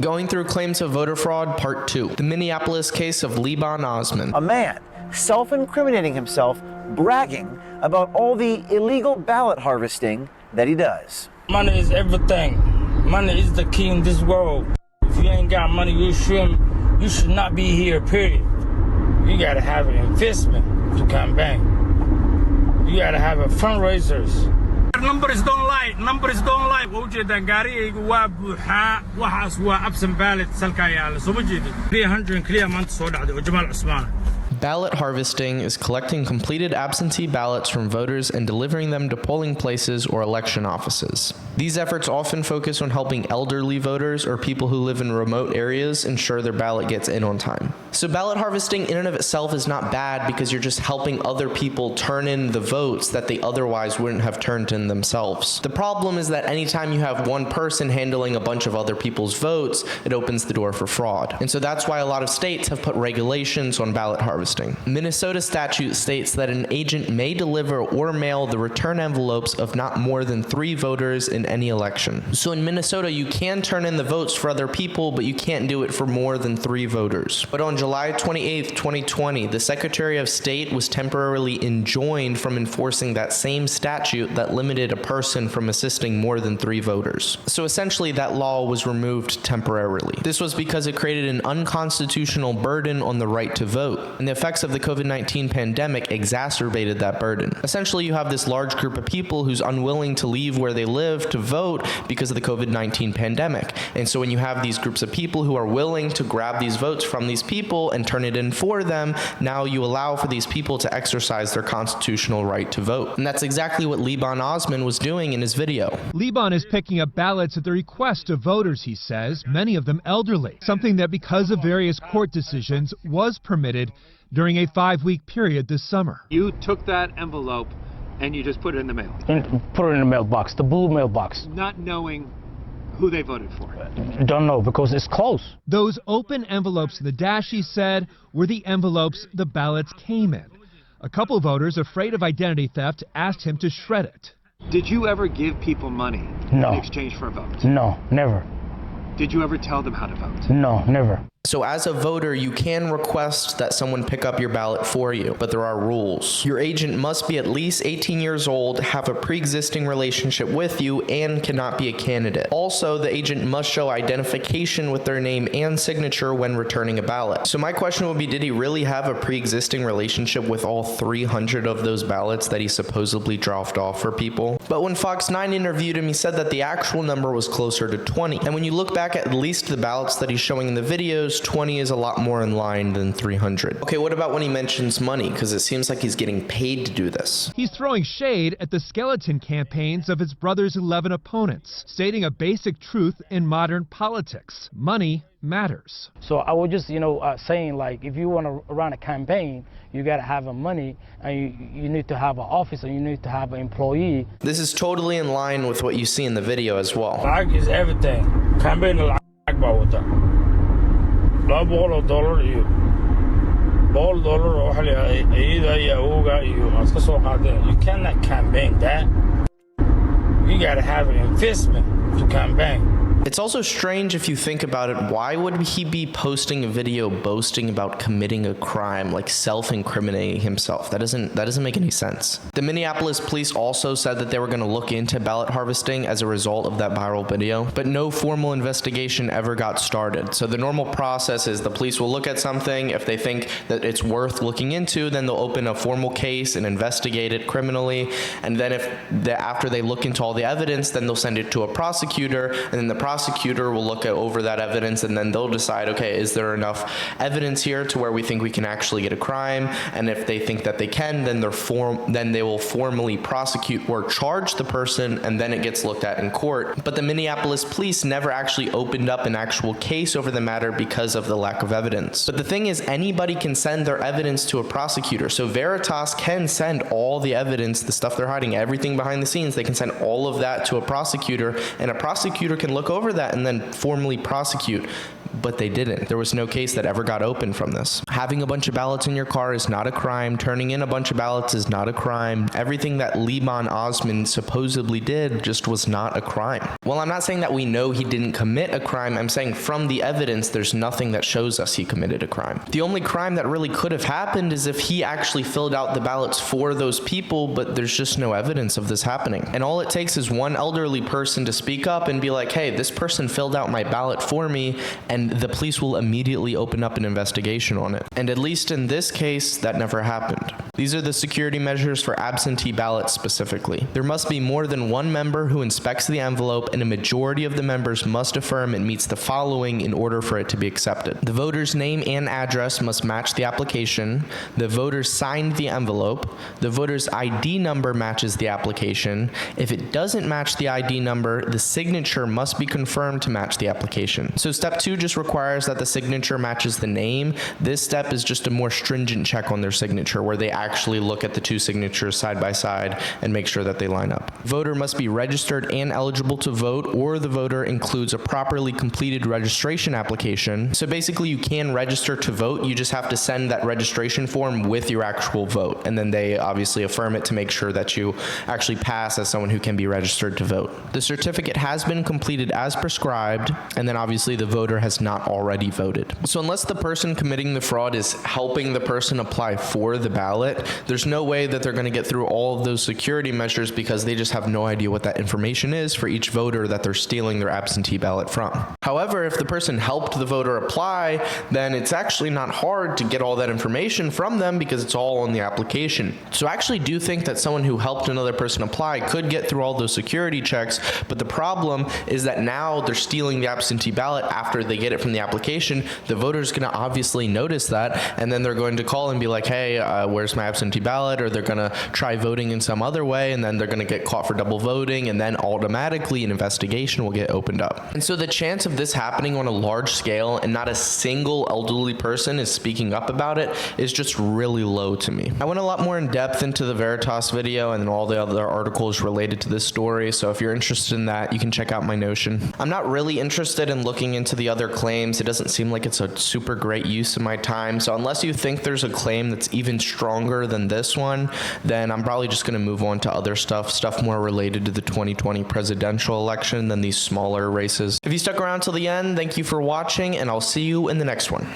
Going through claims of voter fraud, part 2. The Minneapolis case of Liban Osman. A man self-incriminating himself, bragging about all the illegal ballot harvesting that he does. Money is everything. Money is the key in this world. If you ain't got money, you should not be here, period. You gotta have an investment to campaign. You gotta have a fundraisers. Numbers don't lie. Numbers don't lie. Wajida gaarigaygu waa buuxaa waxaas waa absent ballot salka yaala soo ma jeedin 300 clear month soo dhacday oo Jamal Usman. Ballot harvesting is collecting completed absentee ballots from voters and delivering them to polling places or election offices. These efforts often focus on helping elderly voters or people who live in remote areas ensure their ballot gets in on time. So ballot harvesting in and of itself is not bad because you're just helping other people turn in the votes that they otherwise wouldn't have turned in themselves. The problem is that anytime you have one person handling a bunch of other people's votes, it opens the door for fraud. And so that's why a lot of states have put regulations on ballot harvesting. Minnesota statute states that an agent may deliver or mail the return envelopes of not more than 3 voters in any election. So in Minnesota, you can turn in the votes for other people, but you can't do it for more than 3 voters. But on July 28, 2020, the Secretary of State was temporarily enjoined from enforcing that same statute that limited a person from assisting more than 3 voters. So essentially, that law was removed temporarily. This was because it created an unconstitutional burden on the right to vote, and the effects of the COVID-19 pandemic exacerbated that burden. Essentially, you have this large group of people who's unwilling to leave where they live to vote because of the COVID-19 pandemic. And so when you have these groups of people who are willing to grab these votes from these people and turn it in for them, now you allow for these people to exercise their constitutional right to vote. And that's exactly what Liban Osman was doing in his video. Liban is picking up ballots at the request of voters, he says, many of them elderly, something that because of various court decisions was permitted during a 5-week period this summer. You took that envelope and you just put it in the mail? And put it in the mailbox, the blue mailbox. Not knowing who they voted for? Don't know, because it's close. Those open envelopes in the dash, he said, were the envelopes the ballots came in. A couple voters, afraid of identity theft, asked him to shred it. Did you ever give people money in exchange for a vote? No, never. Did you ever tell them how to vote? No, never. So as a voter, you can request that someone pick up your ballot for you, but there are rules. Your agent must be at least 18 years old, have a pre-existing relationship with you, and cannot be a candidate. Also, the agent must show identification with their name and signature when returning a ballot. So my question would be, did he really have a pre-existing relationship with all 300 of those ballots that he supposedly dropped off for people? But when Fox 9 interviewed him, he said that the actual number was closer to 20. And when you look back at least the ballots that he's showing in the videos, 20 is a lot more in line than 300. Okay, what about when he mentions money? Because it seems like he's getting paid to do this. He's throwing shade at the skeleton campaigns of his brother's 11 opponents, stating a basic truth in modern politics. Money matters. So I was just, saying, like, if you want to run a campaign, you got to have money, and you need to have an office, and you need to have an employee. This is totally in line with what you see in the video as well. Lacag is everything. Campaign lacag baa wata. $200 iyo $100 oo waxa la ayida iyo awooga iyo aad ka soo qaadeen. You cannot campaign that. You gotta have an investment to campaign. It's also strange if you think about it. Why would he be posting a video boasting about committing a crime, like self-incriminating himself? That doesn't make any sense. The Minneapolis police also said that they were going to look into ballot harvesting as a result of that viral video, but no formal investigation ever got started. So the normal process is the police will look at something. If they think that it's worth looking into, then they'll open a formal case and investigate it criminally. And then after they look into all the evidence, then they'll send it to a prosecutor, and then the prosecutor will look over that evidence, and then they'll decide, okay, is there enough evidence here to where we think we can actually get a crime? And if they think that they can, then they will formally prosecute or charge the person, and then it gets looked at in court. But the Minneapolis police never actually opened up an actual case over the matter because of the lack of evidence. But the thing is, anybody can send their evidence to a prosecutor. So Veritas can send all the evidence, the stuff they're hiding, everything behind the scenes, they can send all of that to a prosecutor, and a prosecutor can look over over that and then formally prosecute. But they didn't. There was no case that ever got open from this. Having a bunch of ballots in your car is not a crime. Turning in a bunch of ballots is not a crime. Everything that Liban Osman supposedly did just was not a crime. Well, I'm not saying that we know he didn't commit a crime. I'm saying from the evidence, there's nothing that shows us he committed a crime. The only crime that really could have happened is if he actually filled out the ballots for those people, but there's just no evidence of this happening. And all it takes is one elderly person to speak up and be like, hey, this person filled out my ballot for me, and the police will immediately open up an investigation on it. And at least in this case, that never happened. These are the security measures for absentee ballots specifically. There must be more than one member who inspects the envelope, and a majority of the members must affirm it meets the following in order for it to be accepted. The voter's name and address must match the application. The voter signed the envelope. The voter's ID number matches the application. If it doesn't match the ID number, the signature must be confirmed to match the application. So step 2 just requires that the signature matches the name. This step is just a more stringent check on their signature, where they actually look at the two signatures side by side and make sure that they line up. Voter must be registered and eligible to vote, or the voter includes a properly completed registration application. So basically you can register to vote, you just have to send that registration form with your actual vote, and then they obviously affirm it to make sure that you actually pass as someone who can be registered to vote. The certificate has been completed as prescribed, and then obviously the voter has not already voted. So unless the person committing the fraud is helping the person apply for the ballot, there's no way that they're going to get through all of those security measures, because they just have no idea what that information is for each voter that they're stealing their absentee ballot from. However, if the person helped the voter apply, then it's actually not hard to get all that information from them, because it's all on the application. So I actually do think that someone who helped another person apply could get through all those security checks, but the problem is that now they're stealing the absentee ballot after they get it from the application. The voter's going to obviously notice that, and then they're going to call and be like, hey, where's my absentee ballot? Or they're going to try voting in some other way, and then they're going to get caught for double voting, and then automatically an investigation will get opened up. And so the chance of this happening on a large scale and not a single elderly person is speaking up about it is just really low to me. I went a lot more in depth into the Veritas video and then all the other articles related to this story, so if you're interested in that, you can check out my Notion. I'm not really interested in looking into the other claims. It doesn't seem like it's a super great use of my time, so unless you think there's a claim that's even stronger than this one, then I'm probably just going to move on to other stuff more related to the 2020 presidential election than these smaller races. If you stuck around till the end, thank you for watching, and I'll see you in the next one.